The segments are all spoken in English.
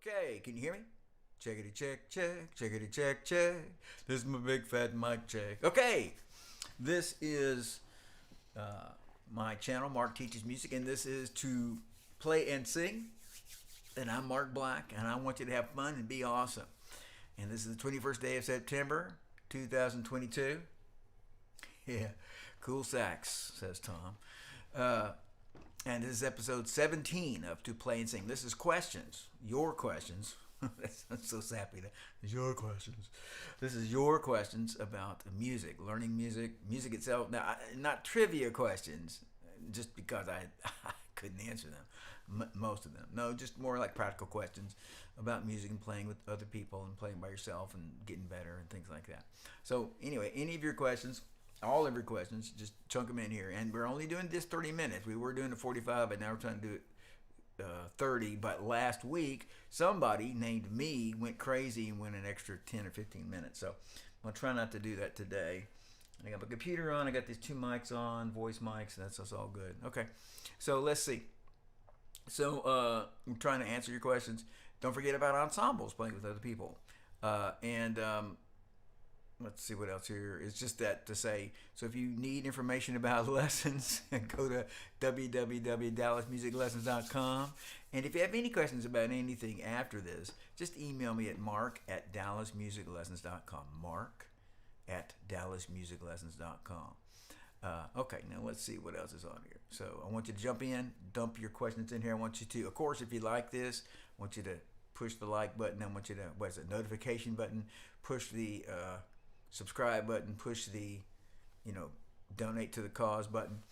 Okay, can you hear me? Checkity check check, checkity check check. This is my big fat mic check. Okay, this is my channel, Mark Teaches Music, and this is to play and sing. And I'm Mark Black, and I want you to have fun and be awesome. And this is the 21st day of September, 2022. Yeah, cool sax, says Tom. Uh, and this is episode 17 of To Play and Sing. This is questions, your questions. That's so sappy. It's your questions. This is your questions about music, learning music, music itself. Now, not trivia questions, just because I couldn't answer them, most of them. No, just more like practical questions about music and playing with other people and playing by yourself and getting better and things like that. So anyway, any of your questions, all of your questions, just chunk them in here. And we're only doing this 30 minutes. We were doing it 45, but now we're trying to do it 30. But last week, somebody named me went crazy and went an extra 10 or 15 minutes. So I'll try not to do that today. I got my computer on. I got these two mics on, voice mics. That's all good. Okay, so let's see. So I'm trying to answer your questions. Don't forget about ensembles, playing with other people. And let's see what else here. It's just that to say, so if you need information about lessons, go to www.dallasmusiclessons.com. And if you have any questions about anything after this, just email me at mark@dallasmusiclessons.com. mark@dallasmusiclessons.com. Okay, now let's see what else is on here. So I want you to jump in, dump your questions in here. I want you to, of course, if you like this, I want you to push the like button. I want you to, what is it, notification button, push the subscribe button, push the, donate to the cause button,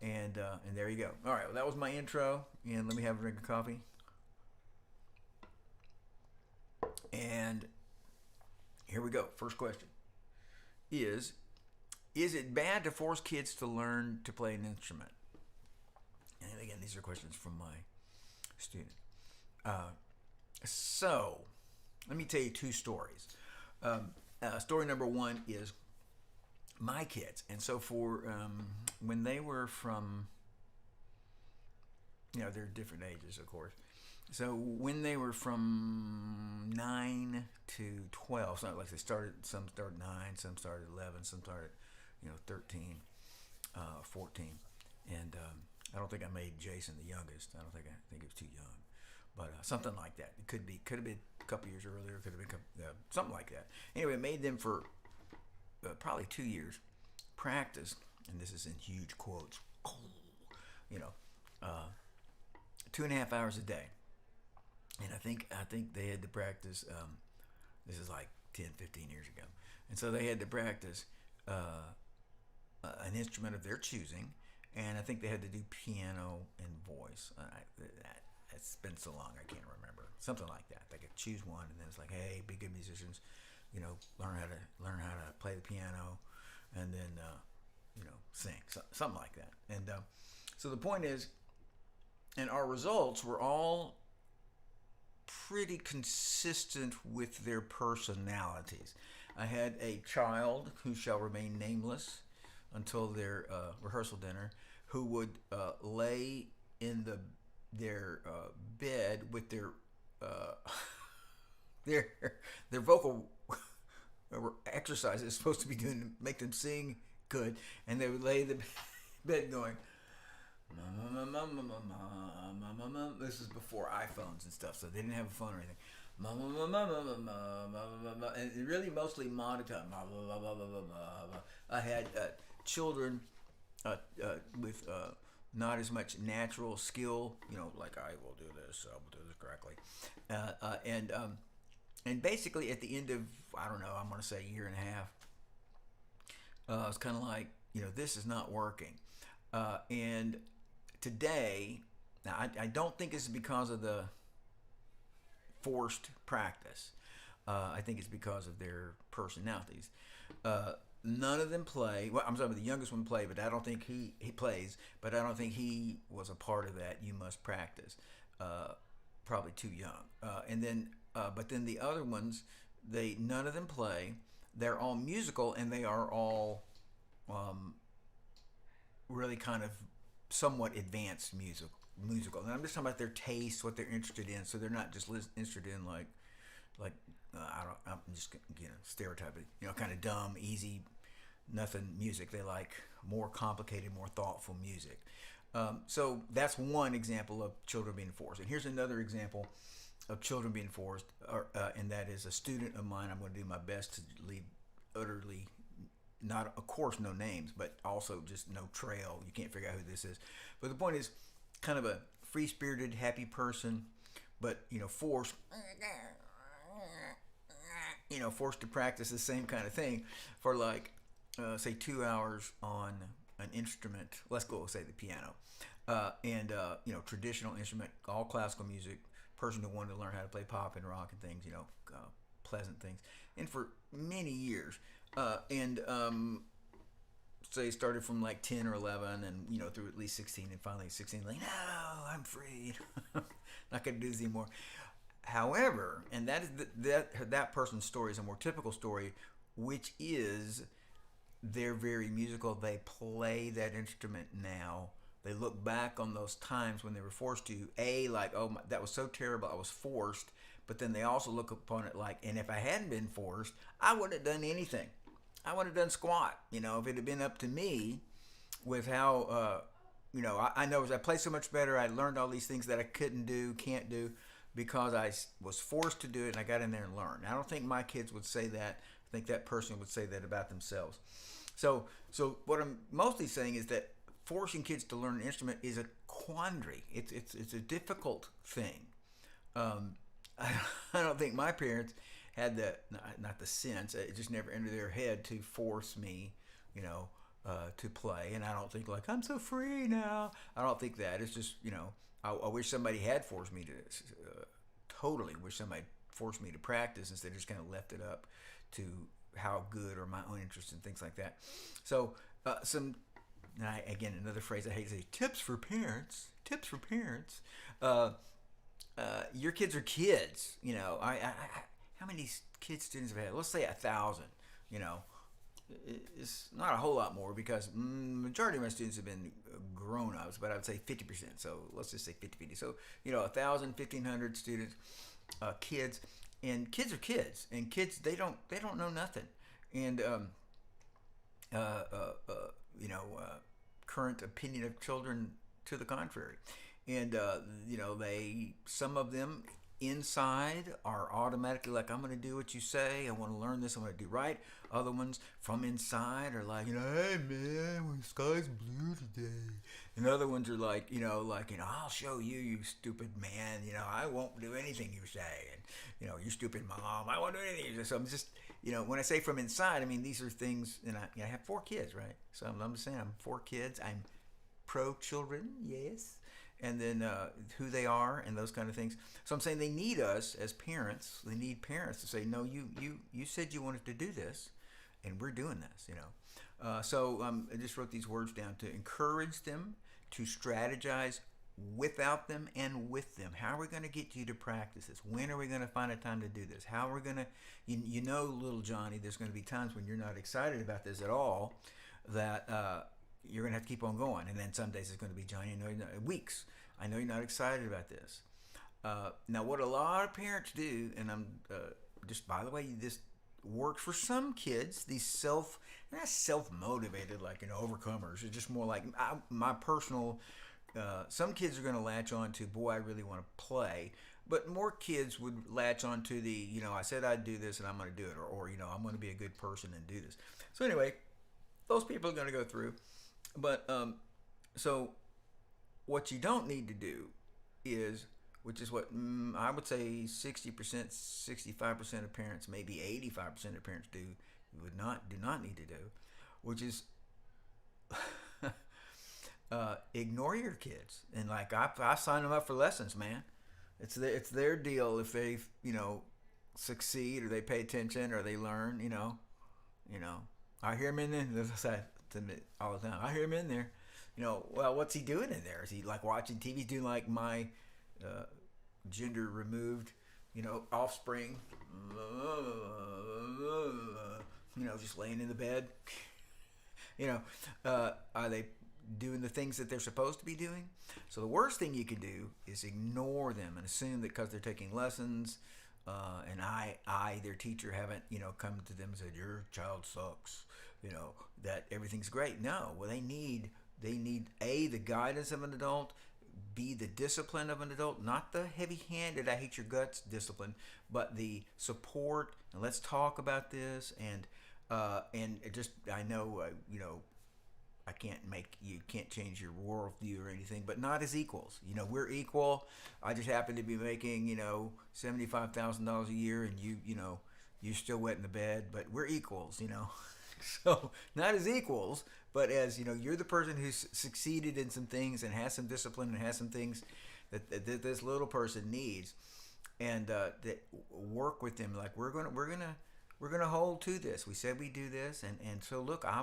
and there you go. All right, well, that was my intro, and let me have a drink of coffee. And here we go. First question is it bad to force kids to learn to play an instrument? And again, these are questions from my student. So let me tell you two stories. Story number one is my kids. And so for when they were from, they're different ages, of course. So when they were from 9 to 12, it's not like some started 9, some started 11, some started, 13, 14. And I don't think I made Jason the youngest. I think it was too young. But something like that. It could have been a couple years earlier. Could have been something like that. Anyway, I made them for probably 2 years practice, and this is in huge quotes. 2.5 hours a day, and I think they had to practice. This is like 10, 15 years ago, and so they had to practice an instrument of their choosing, and I think they had to do piano and voice. It's been so long I can't remember. Something like that. They could choose one, and then it's like, hey, be good musicians, learn how to play the piano, and then sing, something like that. And so the point is, and our results were all pretty consistent with their personalities. I had a child who shall remain nameless until their rehearsal dinner, who would lay in their bed with their their vocal exercises supposed to be doing to make them sing good, and they would lay in the bed going, this is before iPhones and stuff, so they didn't have a phone or anything. And really mostly monotone. I had children with not as much natural skill, like I will do this, I will do this correctly, and basically at the end of, I don't know, I'm going to say a year and a half, it's kind of like, this is not working. And today, now I don't think it's because of the forced practice. I think it's because of their personalities. None of them play. Well, I'm sorry, the youngest one played, but I don't think he plays. But I don't think he was a part of that. You must practice. Probably too young. But then the other ones, none of them play. They're all musical, and they are all really kind of somewhat advanced musical. And I'm just talking about their taste, what they're interested in. So they're not just interested in like I don't. I'm just stereotyping. Kind of dumb, easy, nothing music. They like more complicated, more thoughtful music. So that's one example of children being forced. And here's another example of children being forced, and that is a student of mine. I'm going to do my best to leave utterly, not of course no names, but also just no trail. You can't figure out who this is. But the point is, kind of a free-spirited, happy person, but forced. Forced to practice the same kind of thing for say 2 hours on an instrument. Let's go say the piano, and traditional instrument, all classical music. Person who wanted to learn how to play pop and rock and things, pleasant things, and for many years, and say started from like 10 or 11, and through at least 16, and finally 16, like, no, I'm free, not gonna do this anymore. However, and that is that person's story is a more typical story, which is they're very musical. They play that instrument now. They look back on those times when they were forced to, like, oh, that was so terrible, I was forced. But then they also look upon it like, and if I hadn't been forced, I wouldn't have done anything. I wouldn't have done squat. If it had been up to me with how, I know as I play so much better, I learned all these things that I couldn't do, can't do, because I was forced to do it and I got in there and learned. I don't think my kids would say that. I think that person would say that about themselves. So what I'm mostly saying is that forcing kids to learn an instrument is a quandary. It's a difficult thing. I don't think my parents had not the sense. It just never entered their head to force me, to play. And I don't think like I'm so free now. I don't think that. It's just I wish somebody had forced me to. Totally wish somebody forced me to practice instead of just kind of left it up to how good or my own interests and things like that. So again, another phrase I hate to say, tips for parents. Tips for parents. Your kids are kids. How many kids students have had? Let's say 1,000. It's not a whole lot more because majority of my students have been grown-ups, but I would say 50%. So let's just say 50-50. So 1,000, 1,500 students, kids, and kids are kids, and kids they don't know nothing, and current opinion of children to the contrary, and some of them inside are automatically like, I'm going to do what you say, I want to learn this, I'm going to do right. Other ones from inside are like, hey man, the sky's blue today. And other ones are like, I'll show you, you stupid man, I won't do anything you say, and you stupid mom, I won't do anything you say. So I'm just, when I say from inside, I mean these are things, and I have 4 kids, right? So I'm just saying I'm 4 kids. I'm pro children, yes, and then who they are and those kind of things. So I'm saying they need us as parents. They need parents to say, no, you said you wanted to do this, and we're doing this. So I just wrote these words down to encourage them, to strategize without them and with them. How are we going to get you to practice this? When are we going to find a time to do this? How are we going to, little Johnny, there's going to be times when you're not excited about this at all, that you're going to have to keep on going. And then some days it's going to be, Johnny, weeks. I know you're not excited about this. Now, what a lot of parents do, and I'm just, by the way, this works for some kids, these not self-motivated, like, overcomers. It's just more like my personal, some kids are going to latch on to, boy, I really want to play. But more kids would latch on to the, I said I'd do this and I'm going to do it. Or I'm going to be a good person and do this. So anyway, those people are going to go through. But so what you don't need to do is, which is what I would say 60%, 65% of parents, maybe 85% of parents do not need to do, which is ignore your kids. And like I sign them up for lessons, man. It's their deal if they succeed or they pay attention or they learn. I hear them in there. As I say to me all the time, I hear him in there. Well, what's he doing in there? Is he like watching TV, doing like my gender removed, offspring, just laying in the bed? Are they doing the things that they're supposed to be doing. So the worst thing you can do is ignore them and assume that because they're taking lessons, and their teacher, haven't come to them and said your child sucks, that everything's great. No, well they need the guidance of an adult, B, the discipline of an adult, not the heavy-handed I hate your guts discipline, but the support and let's talk about this and it just I know I can't change your worldview or anything, but not as equals. We're equal. I just happen to be making $75,000 a year, and you're still wet in the bed, but we're equals. So not as equals, but as you're the person who's succeeded in some things and has some discipline and has some things that this little person needs, and that work with them. Like we're gonna hold to this. We said we do this, and so look, I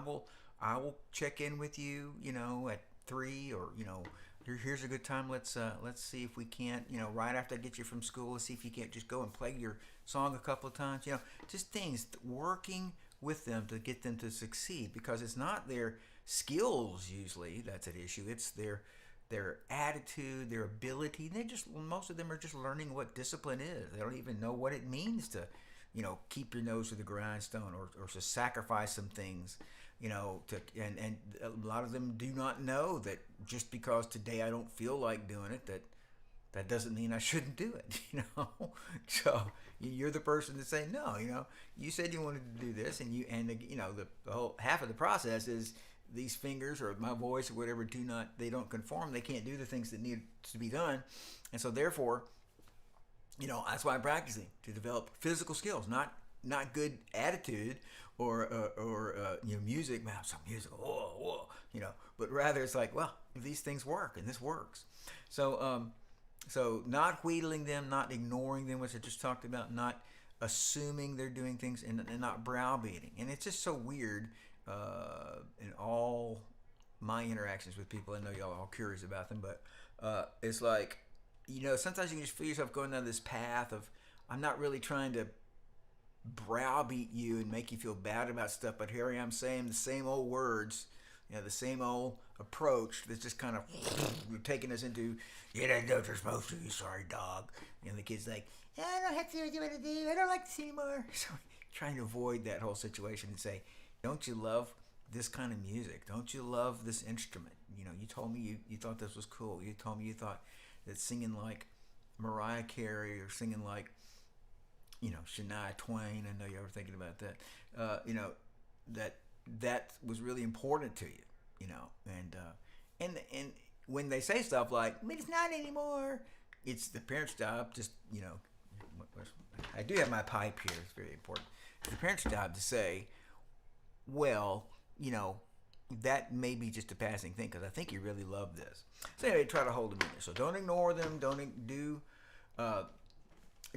will check in with you, at 3 or here's a good time. Let's see if we can't, right after I get you from school, let's see if you can't just go and play your song a couple of times. Just things working with them to get them to succeed, because it's not their skills usually that's at issue. It's their attitude, their ability. Most of them are just learning what discipline is. They don't even know what it means to, keep your nose to the grindstone or to sacrifice some things. And a lot of them do not know that just because today I don't feel like doing it, that doesn't mean I shouldn't do it. So you're the person to say no. You said you wanted to do this, and the whole half of the process is these fingers or my voice or whatever they don't conform. They can't do the things that need to be done, and so therefore, that's why I'm practicing to develop physical skills, not good attitude or music. Man, I'm so musical. Whoa, but rather it's like, well, these things work and this works. So not wheedling them, not ignoring them, which I just talked about, not assuming they're doing things, and not browbeating. And it's just so weird in all my interactions with people. I know y'all are all curious about them, but it's like, sometimes you can just feel yourself going down this path of, I'm not really trying to browbeat you and make you feel bad about stuff, but here I am saying the same old words, the same old approach that's just kind of taking us into, you don't know what you're supposed to, you sorry dog. And the kid's like, I don't have to do what I do, I don't like this anymore. So trying to avoid that whole situation and say, don't you love this kind of music? Don't you love this instrument? You told me you thought this was cool. You told me you thought that singing like Mariah Carey or singing like Shania Twain, I know you were thinking about that, that was really important to you, and when they say stuff like, I mean, it's not anymore, it's the parent's job, just, I do have my pipe here, it's very important. It's the parent's job to say, well, that may be just a passing thing, because I think you really love this. So anyway, try to hold them in there. So don't ignore them,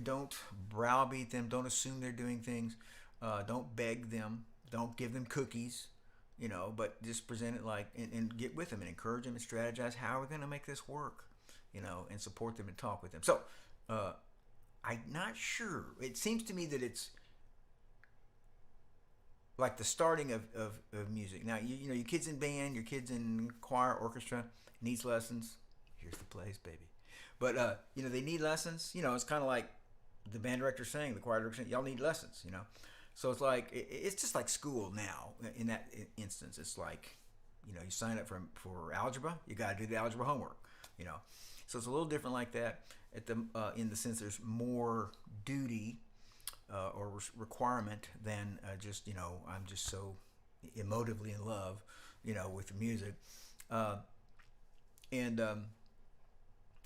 don't browbeat them. Don't assume they're doing things. Don't beg them. Don't give them cookies. But just present it like, and get with them and encourage them and strategize. How are we going to make this work? And support them and talk with them. So, I'm not sure. It seems to me that it's like the starting of music. Now, your kids in band, your kids in choir, orchestra, needs lessons. Here's the place, baby. But, they need lessons. It's kind of like the band director saying, the choir director saying, y'all need lessons, So it's like, it's just like school now in that instance. It's like, you sign up for algebra, you got to do the algebra homework, So it's a little different like that in the sense there's more duty or requirement than just, I'm just so emotively in love, with the music.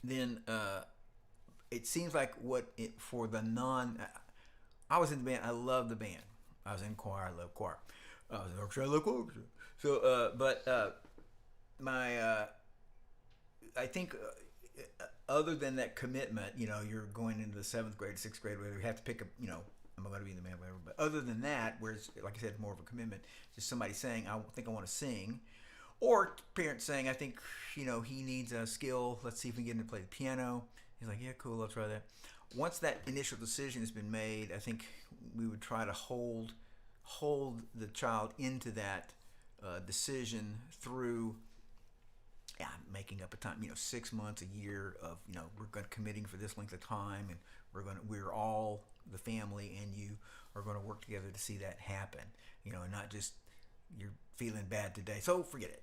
Then it seems like for the I was in the band. I love the band. I was in choir. I love choir. I was in orchestra. I love orchestra. So, I think other than that commitment, you're going into the 7th grade, 6th grade, where you have to pick up, I'm going to be in the band, whatever. But other than that, where it's, like I said, more of a commitment, just somebody saying, I think I want to sing, or parents saying, I think, he needs a skill. Let's see if we can get him to play the piano. He's like, yeah, cool, I'll try that. Once that initial decision has been made, I think we would try to hold the child into that decision through yeah, I'm making up a time, 6 months, a year of, we're going to committing for this length of time, and we're all the family, and you are going to work together to see that happen, and not just you're feeling bad today, so forget it,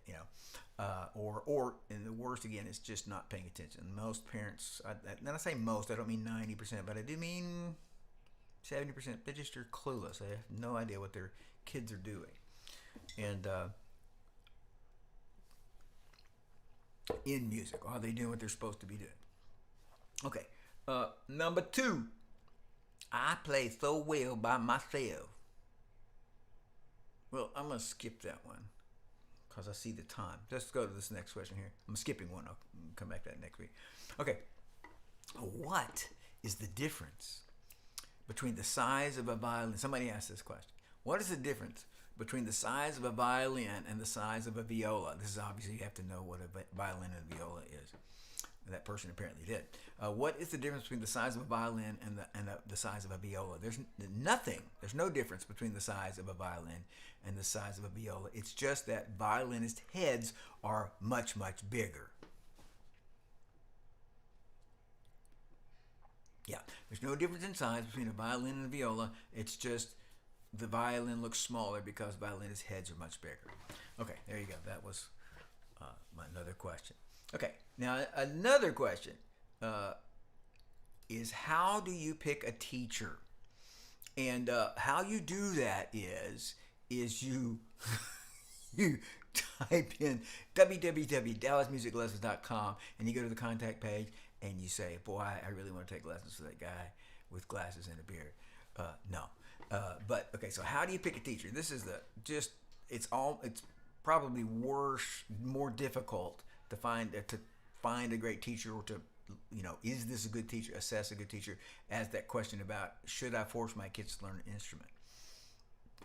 or and the worst again is just not paying attention. Most parents, and I say most, I don't mean 90%, but I do mean 70%. They just are clueless. They have no idea what their kids are doing, and in music, are they doing what they're supposed to be doing? Okay, number 2, I play so well by myself. Well, I'm gonna skip that one because I see the time. Let's go to this next question here. I'm skipping one. I'll come back to that next week. Okay, what is the difference between the size of a violin? Somebody asked this question. What is the difference between the size of a violin and the size of a viola? This is obviously, you have to know what a violin and viola is. That person apparently did. What is the difference between the size of a violin and the size of a viola? There's nothing. There's no difference between the size of a violin and the size of a viola. It's just that violinist heads are much, much bigger. Yeah, there's no difference in size between a violin and a viola. It's just the violin looks smaller because violinist heads are much bigger. Okay, there you go. That was another question. Okay, now another question is, how do you pick a teacher? And how you do that is you you type in www.dallasmusiclessons.com and you go to the contact page and you say, boy, I really want to take lessons for that guy with glasses and a beard. No. But okay, so how do you pick a teacher? This is it's probably worse, more difficult to find a great teacher, or to, is this a good teacher, assess a good teacher, as that question about, should I force my kids to learn an instrument?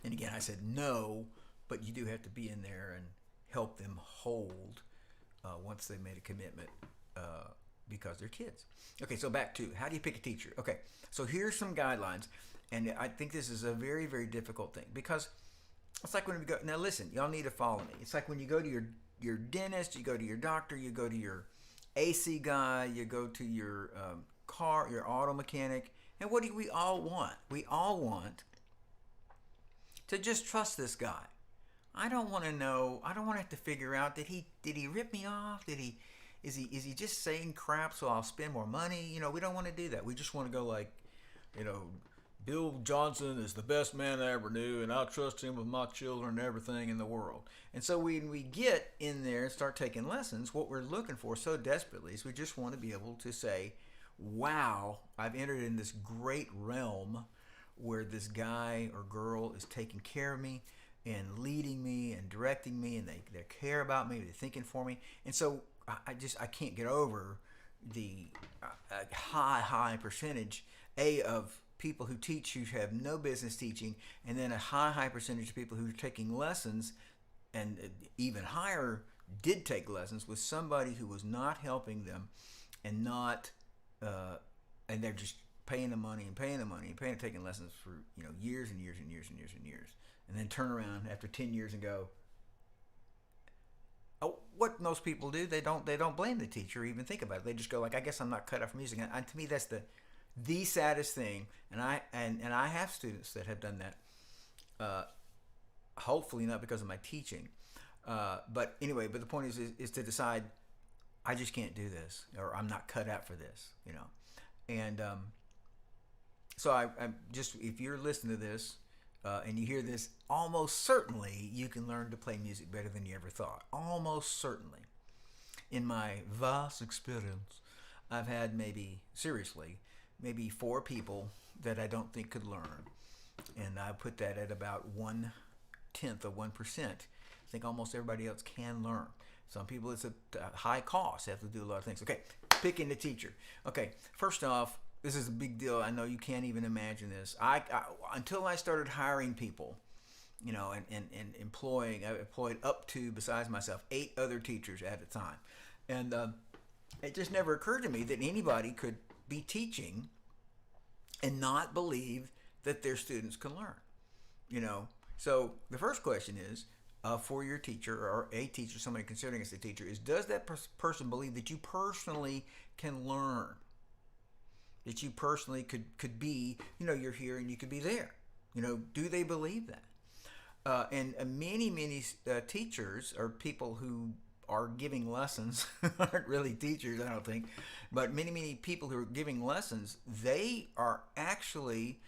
And again, I said no, but you do have to be in there and help them hold once they've made a commitment, because they're kids. Okay, so back to, how do you pick a teacher? Okay, so here's some guidelines, and I think this is a very, very difficult thing, because it's like when we go, now listen, y'all need to follow me. It's like when you go to your dentist, you go to your doctor, you go to your AC guy, you go to your your auto mechanic, and what do we all want? We all want to just trust this guy. I don't want to know. I don't want to have to figure out, did he rip me off? Is he just saying crap so I'll spend more money? We don't want to do that. We just want to go like, Bill Johnson is the best man I ever knew, and I'll trust him with my children and everything in the world. And so when we get in there and start taking lessons, what we're looking for so desperately is we just want to be able to say, wow, I've entered in this great realm where this guy or girl is taking care of me and leading me and directing me, and they care about me, they're thinking for me. And so I can't get over the high percentage, of people who teach who have no business teaching, and then a high percentage of people who are taking lessons, and even higher did take lessons with somebody who was not helping them, and not and they're just paying the money and taking lessons for years and years and years and years and years, and then turn around after 10 years and go, oh, what most people do, they don't blame the teacher or even think about it. They just go like, I guess I'm not cut out for music. And to me, that's the saddest thing. And I have students that have done that. Hopefully not because of my teaching. But anyway, the point is to decide, I just can't do this, or I'm not cut out for this, And so I'm just, if you're listening to this and you hear this, almost certainly you can learn to play music better than you ever thought. Almost certainly. In my vast experience, I've had maybe 4 people that I don't think could learn. And I put that at about 1/10 of 1%. I think almost everybody else can learn. Some people, it's a high cost. They have to do a lot of things. Okay, picking the teacher. Okay, first off, this is a big deal. I know you can't even imagine this. Until I started hiring people, and employing, I employed up to, besides myself, 8 other teachers at a time. And it just never occurred to me that anybody could be teaching and not believe that their students can learn. So the first question is, for your teacher or a teacher, somebody considering us a teacher, is does that person believe that you personally can learn? That you personally could be, you're here and you could be there. Do they believe that? And many teachers or people who are giving lessons aren't really teachers, I don't think, but many people who are giving lessons, they are actually,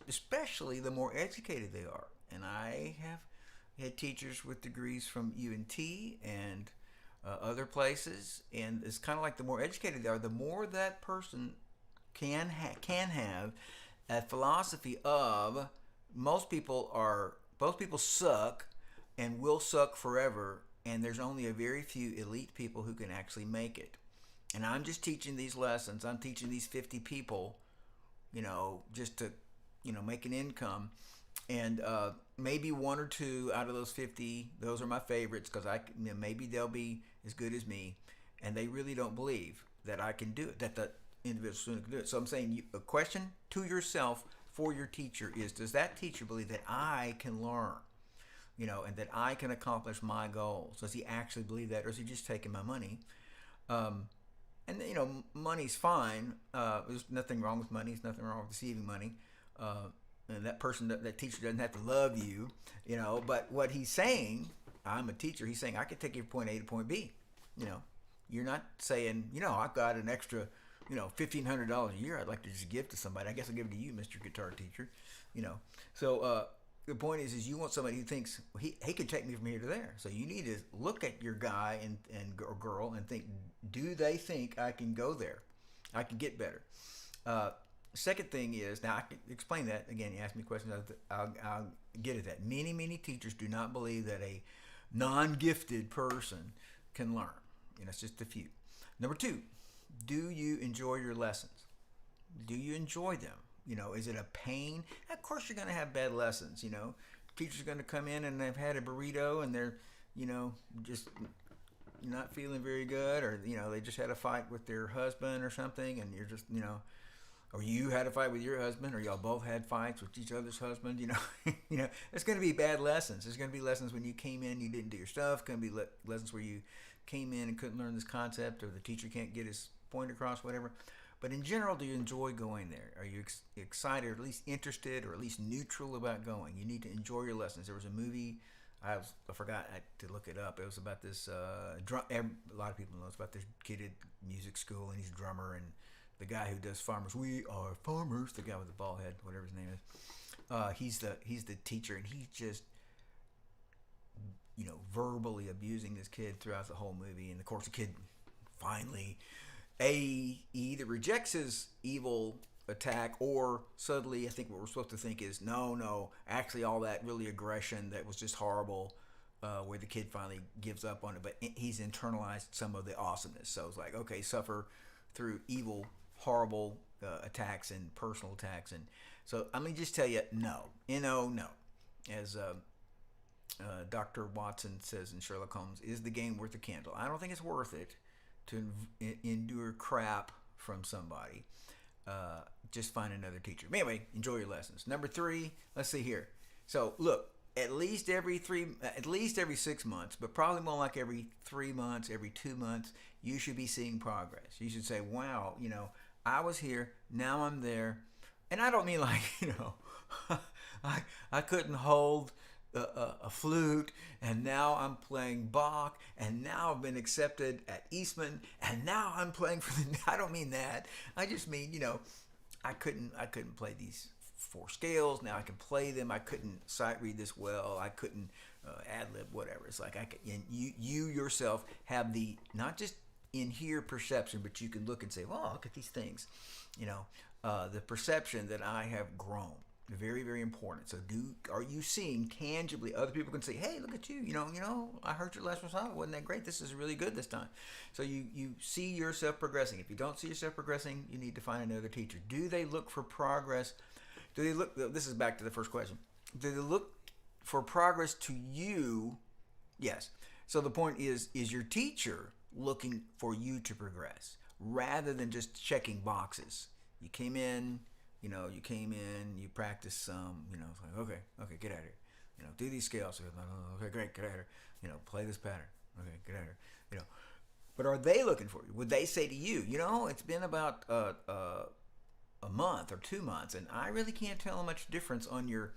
especially the more educated they are. And I have had teachers with degrees from UNT and other places, and it's kind of like the more educated they are, the more that person can have a philosophy of most people suck and will suck forever, and there's only a very few elite people who can actually make it. And I'm just teaching these lessons. I'm teaching these 50 people, just to, make an income. And maybe one or two out of those 50, those are my favorites because maybe they'll be as good as me, and they really don't believe that I can do it, that the individual student can do it. So I'm saying a question to yourself for your teacher is, does that teacher believe that I can learn? And that I can accomplish my goals. Does he actually believe that, or is he just taking my money? And money's fine. There's nothing wrong with money. There's nothing wrong with receiving money. And that teacher doesn't have to love you, But what he's saying, I'm a teacher. He's saying I could take you from point A to point B. You're not saying, I've got an extra, $1,500 a year I'd like to just give to somebody. I guess I'll give it to you, Mr. Guitar Teacher. So the point is you want somebody who thinks he could take me from here to there. So you need to look at your guy and or girl and think, do they think I can go there? I can get better. Second thing is, now I can explain that. Again, you ask me questions, I'll get at that. Many teachers do not believe that a non-gifted person can learn. It's just a few. Number two, do you enjoy your lessons? Do you enjoy them? Is it a pain? Of course you're going to have bad lessons, Teachers are going to come in and they've had a burrito and they're, just not feeling very good, or, they just had a fight with their husband or something, and you're just, or you had a fight with your husband, or y'all both had fights with each other's husband, It's going to be bad lessons. There's going to be lessons when you came in, you didn't do your stuff. It's going to be lessons where you came in and couldn't learn this concept, or the teacher can't get his point across, whatever. But in general, do you enjoy going there? Are you excited, or at least interested, or at least neutral about going? You need to enjoy your lessons. There was a movie, I forgot to look it up. It was about this, a lot of people know it's about this kid at music school, and he's a drummer, and the guy who does Farmers, We Are Farmers, the guy with the bald head, whatever his name is, he's the teacher, and he's just, verbally abusing this kid throughout the whole movie. And of course the kid finally he either rejects his evil attack, or suddenly I think what we're supposed to think is no, actually all that really aggression that was just horrible, where the kid finally gives up on it, but he's internalized some of the awesomeness. So it's like, okay, suffer through evil, horrible attacks and personal attacks. And so let me just tell you, no. As Dr. Watson says in Sherlock Holmes, is the game worth a candle? I don't think it's worth it to endure crap from somebody. Just find another teacher. But anyway, enjoy your lessons. Number three, let's see here. So look, at least every 6 months, but probably more like every 3 months, every 2 months, you should be seeing progress. You should say, wow, I was here, now I'm there. And I don't mean like, I couldn't hold a flute, and now I'm playing Bach, and now I've been accepted at Eastman, and now I'm playing for the. I don't mean that. I just mean, I couldn't play these 4 scales. Now I can play them. I couldn't sight read this well. I couldn't ad-lib, whatever. It's like and you yourself have the not just in here perception, but you can look and say, well, look at these things. The perception that I have grown. Very, very important. So are you seeing tangibly? Other people can say, hey, look at you. I heard your last recital. Wasn't that great? This is really good this time. So you see yourself progressing. If you don't see yourself progressing, you need to find another teacher. Do they look for progress? This is back to the first question. Do they look for progress to you? Yes. So the point is your teacher looking for you to progress rather than just checking boxes? You came in, you practiced some, it's like, okay, get out of here. Do these scales. Okay, great, get out here. Play this pattern. Okay, get out here. But are they looking for you? Would they say to you, it's been about a month or 2 months, and I really can't tell much difference on your,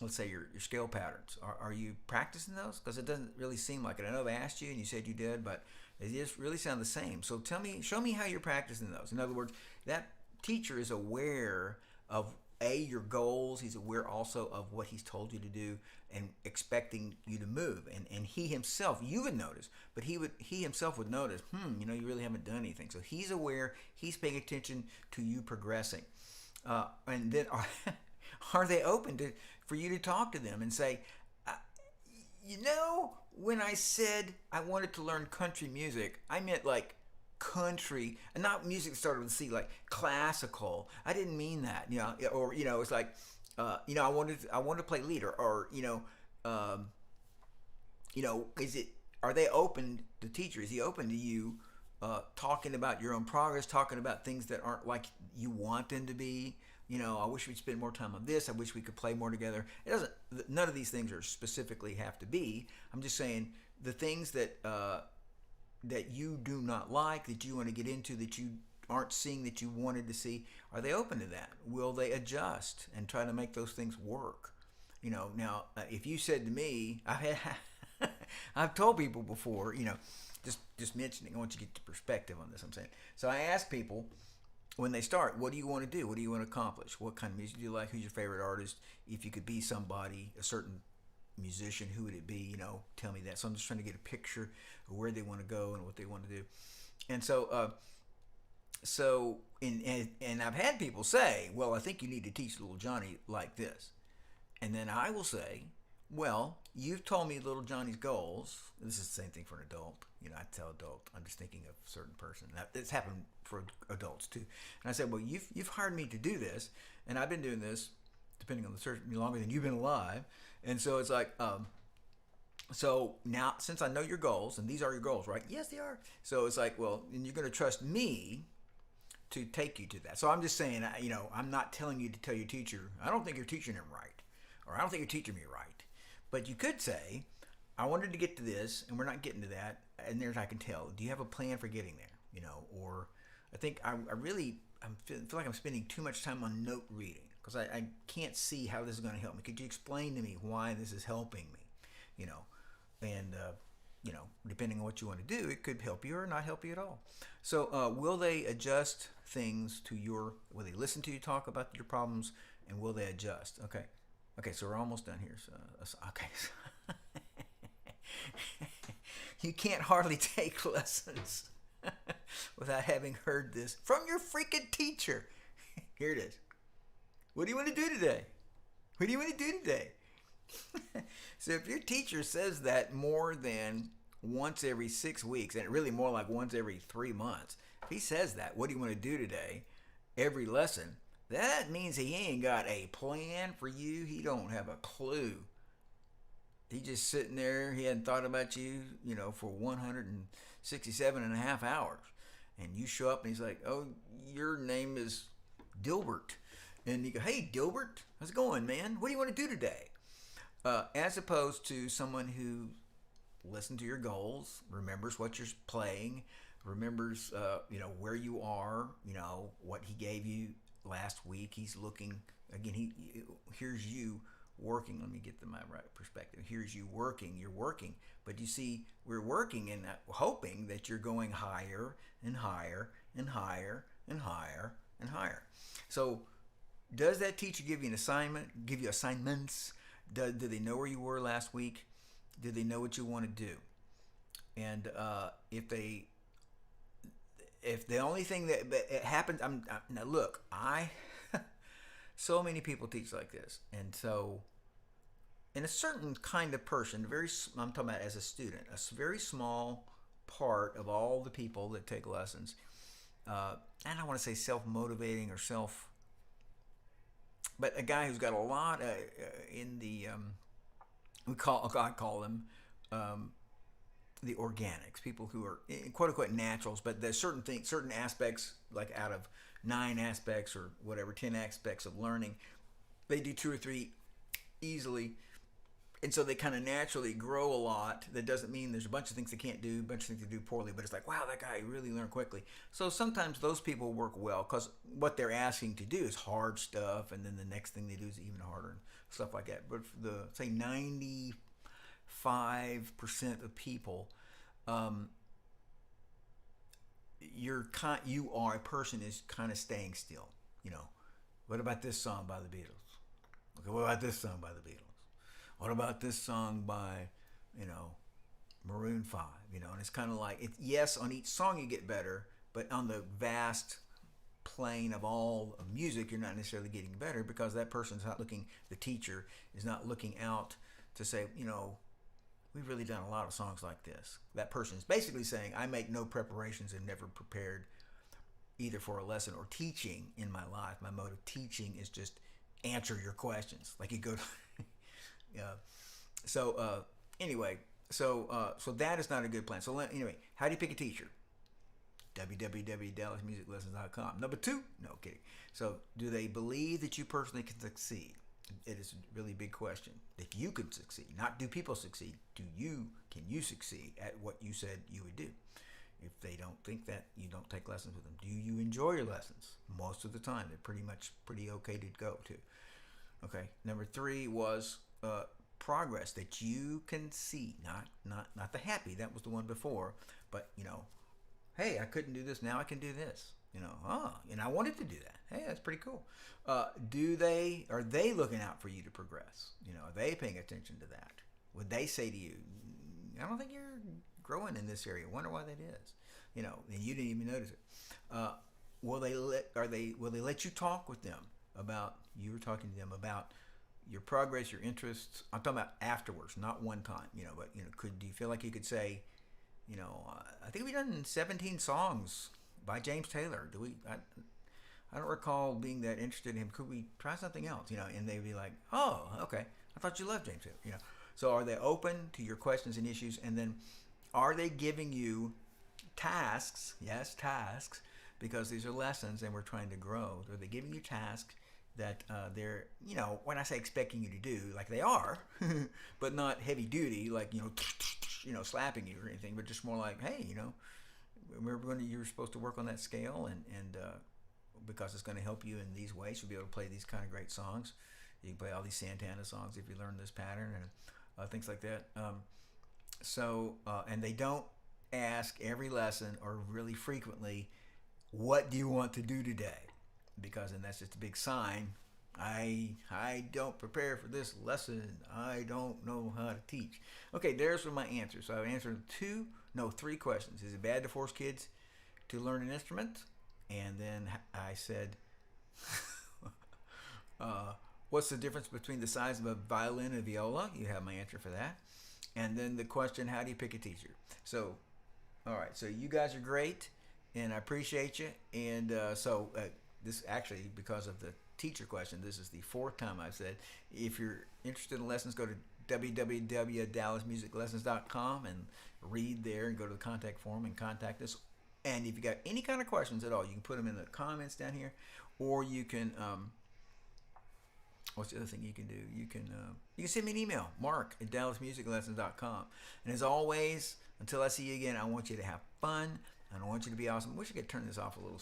let's say your scale patterns. Are you practicing those? Because it doesn't really seem like it. I know they asked you and you said you did, but they just really sound the same. So show me how you're practicing those. In other words, that teacher is aware of your goals. He's aware also of what he's told you to do and expecting you to move. And he himself, you would notice, but he himself would notice, you really haven't done anything. So he's aware, he's paying attention to you progressing. And then are they open for you to talk to them and say, when I said I wanted to learn country music, I meant like country, and not music started with C, like classical. I didn't mean that, or it's like, I wanted to play lead, or are they open? The teacher, is he open to you talking about your own progress, talking about things that aren't like you want them to be? I wish we'd spend more time on this. I wish we could play more together. None of these things are specifically have to be. I'm just saying the things that you do not like, that you want to get into, that you aren't seeing that you wanted to see, are they open to that? Will they adjust and try to make those things work? Now, if you said to me, I've told people before, just mentioning, I want you to get the perspective on this, I'm saying. So I ask people, when they start, what do you want to do? What do you want to accomplish? What kind of music do you like? Who's your favorite artist? If you could be somebody, a certain musician, who would it be? Tell me that. So I'm just trying to get a picture of where they want to go and what they want to do. And so, and I've had people say, well, I think you need to teach little Johnny like this. And then I will say, well, you've told me little Johnny's goals. This is the same thing for an adult. I tell adult, I'm just thinking of a certain person. It's happened for adults too. And I said, well, you've hired me to do this, and I've been doing this, depending on the search, longer than you've been alive. And so it's like, so now since I know your goals, and these are your goals, right? Yes, they are. So it's like, well, and you're going to trust me to take you to that. So I'm just saying, I'm not telling you to tell your teacher, I don't think you're teaching him right, or I don't think you're teaching me right. But you could say, I wanted to get to this, and we're not getting to that, and there's I can tell. Do you have a plan for getting there? Or I think I feel like I'm spending too much time on note reading because I can't see how this is going to help me. Could you explain to me why this is helping me? And depending on what you want to do, it could help you or not help you at all. So will they adjust things to will they listen to you talk about your problems, and will they adjust? Okay, so we're almost done here. So, okay. You can't hardly take lessons without having heard this from your freaking teacher. Here it is. What do you want to do today? What do you want to do today? So if your teacher says that more than once every 6 weeks, and really more like once every 3 months, if he says that, what do you want to do today? Every lesson, that means he ain't got a plan for you. He don't have a clue. He just sitting there. He hadn't thought about you, for 167 and a half hours. And you show up and he's like, oh, your name is Dilbert. And you go, hey, Dilbert, how's it going, man? What do you want to do today? As opposed to someone who listens to your goals, remembers what you're playing, remembers, where you are, what he gave you last week. He's looking, again, here's you working. Let me get my right perspective. Here's you working. You're working. But you see, we're working and hoping that you're going higher and higher and higher and higher and higher. So does that teacher give you an assignment, give you assignments? Do they know where you were last week? Do they know what you want to do? And if the only thing that happens, now look, so many people teach like this, and so in a certain kind of person, I'm talking about as a student, a very small part of all the people that take lessons, I don't want to say self-motivating or but a guy who's got a lot in the I call them the organics, people who are quote unquote naturals, but there's certain aspects, like out of 9 aspects or whatever, 10 aspects of learning, they do 2 or 3 easily, and so they kind of naturally grow a lot. That doesn't mean there's a bunch of things they can't do, a bunch of things they do poorly, but it's like, wow, that guy really learned quickly. So sometimes those people work well because what they're asking to do is hard stuff, and then the next thing they do is even harder and stuff like that. But for the say 95% of people, um, you are a person is kind of staying still. You know, what about this song by the Beatles? Okay, what about this song by the Beatles? What about this song by, you know, Maroon 5? You know, and it's kind of like, yes, on each song you get better, but on the vast plane of all of music, you're not necessarily getting better because that person's not looking, the teacher is not looking out to say, you know, we've really done a lot of songs like this. That person is basically saying, I make no preparations and never prepared either for a lesson or teaching in my life. My mode of teaching is just answer your questions. Like you go to, yeah. So anyway, so that is not a good plan. So anyway, how do you pick a teacher? www.dallasmusiclessons.com. Number 2, no kidding. So do they believe that you personally can succeed? It is a really big question. If you can succeed, not do people succeed. Can you succeed at what you said you would do? If they don't think that, you don't take lessons with them. Do you enjoy your lessons? Most of the time, they're pretty okay to go to. Okay. Number 3 was progress that you can see, not the happy. That was the one before, but you know, hey, I couldn't do this. Now I can do this. You know, and I wanted to do that. Hey, that's pretty cool. Are they looking out for you to progress? You know, are they paying attention to that? Would they say to you, I don't think you're growing in this area. Wonder why that is. You know, and you didn't even notice it. Will they let you talk with them about, you were talking to them about your progress, your interests? I'm talking about afterwards, not one time, you know, but, you know, do you feel like you could say, you know, I think we've done 17 songs by James Taylor. I don't recall being that interested in him. Could we try something else? You know, and they'd be like, oh, okay. I thought you loved James Taylor, you know. So are they open to your questions and issues? And then are they giving you tasks? Yes, tasks, because these are lessons and we're trying to grow. Are they giving you tasks that they're, you know, when I say expecting you to do, like they are, but not heavy duty, like, you know, slapping you or anything, but just more like, hey, you know, you're supposed to work on that scale, and because it's going to help you in these ways, you'll be able to play these kind of great songs. You can play all these Santana songs if you learn this pattern and things like that. And they don't ask every lesson or really frequently, what do you want to do today? Because then that's just a big sign. I don't prepare for this lesson. I don't know how to teach. Okay, there's my answer. So I answered 3 questions. Is it bad to force kids to learn an instrument? And then I said, what's the difference between the size of a violin and a viola? You have my answer for that. And then the question, how do you pick a teacher? So, all right. So you guys are great, and I appreciate you. And this actually, because of the teacher question, this is the 4th time I've said, if you're interested in lessons, go to www.dallasmusiclessons.com and read there and go to the contact form and contact us. And if you got any kind of questions at all, you can put them in the comments down here, or you can, what's the other thing you can do? You can send me an email, mark@dallasmusiclessons.com. And as always, until I see you again, I want you to have fun, and I want you to be awesome. I wish I could turn this off a little